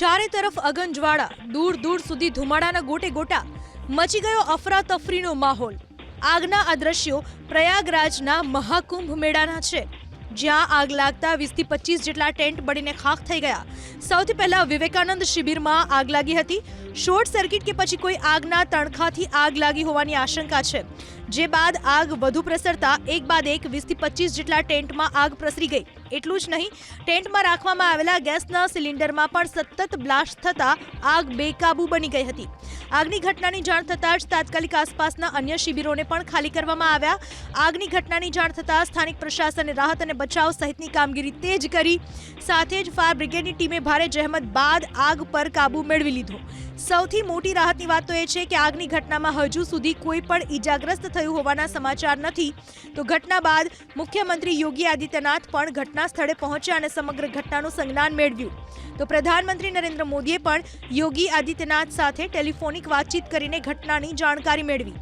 ચારે તરફ અગનજ્વાળા, દૂર દૂર સુધી ધુમાડાના ગોટે ગોટા, મચી ગયો અફરાતફરીનો માહોલ। આગના આ દ્રશ્યો પ્રયાગરાજના મહાકુંભ મેળાના છે, જ્યાં આગ લાગતા 20 થી 25 જેટલા ટેન્ટ બળીને ખાખ થઈ ગયા। સૌથી પહેલા વિવેકાનંદ શિબિરમાં આગ લાગી હતી। શોર્ટ સર્કિટ કે પછી કોઈ આગના તણખાથી આગ લાગી હોવાની આશંકા છે, જે બાદ આગ વધુ પ્રસરતા એક બાદ એક 20 થી 25 જેટલા ટેન્ટમાં આગ પ્રસરી ગઈ। એટલું જ નહીં, ટેન્ટમાં રાખવામાં આવેલા ગેસના સિલિન્ડરમાં પણ સતત બ્લાસ્ટ થતા આગ બેકાબૂ બની ગઈ હતી। આગની ઘટનાની જાણ થતાં જ તાત્કાલિક આસપાસના અન્ય શિબિરોને પણ ખાલી કરવામાં આવ્યા। આગની ઘટનાની જાણ થતાં સ્થાનિક પ્રશાસને રાહત અને બચાવ સહિતની કામગીરી તેજ કરી। સાથે જ ફાયર બ્રિગેડની ટીમે ભારે જહેમત બાદ આગ પર કાબૂ મેળવી લીધો। સૌથી મોટી રાહતની વાત તો એ છે કે આગની ઘટનામાં હજુ સુધી કોઈ પણ ઈજાગ્રસ્ત થયું હોવાના સમાચાર નથી। તો ઘટના બાદ મુખ્યમંત્રી યોગી આદિત્યનાથ પણ ઘટના સ્થળે પહોંચ્યા અને સમગ્ર ઘટનાનું સંજ્ઞાન મેળવ્યું। તો પ્રધાનમંત્રી નરેન્દ્ર મોદીએ પણ યોગી આદિત્યનાથ સાથે ટેલિફોનિક વાતચીત કરીને ઘટનાની જાણકારી મેળવી।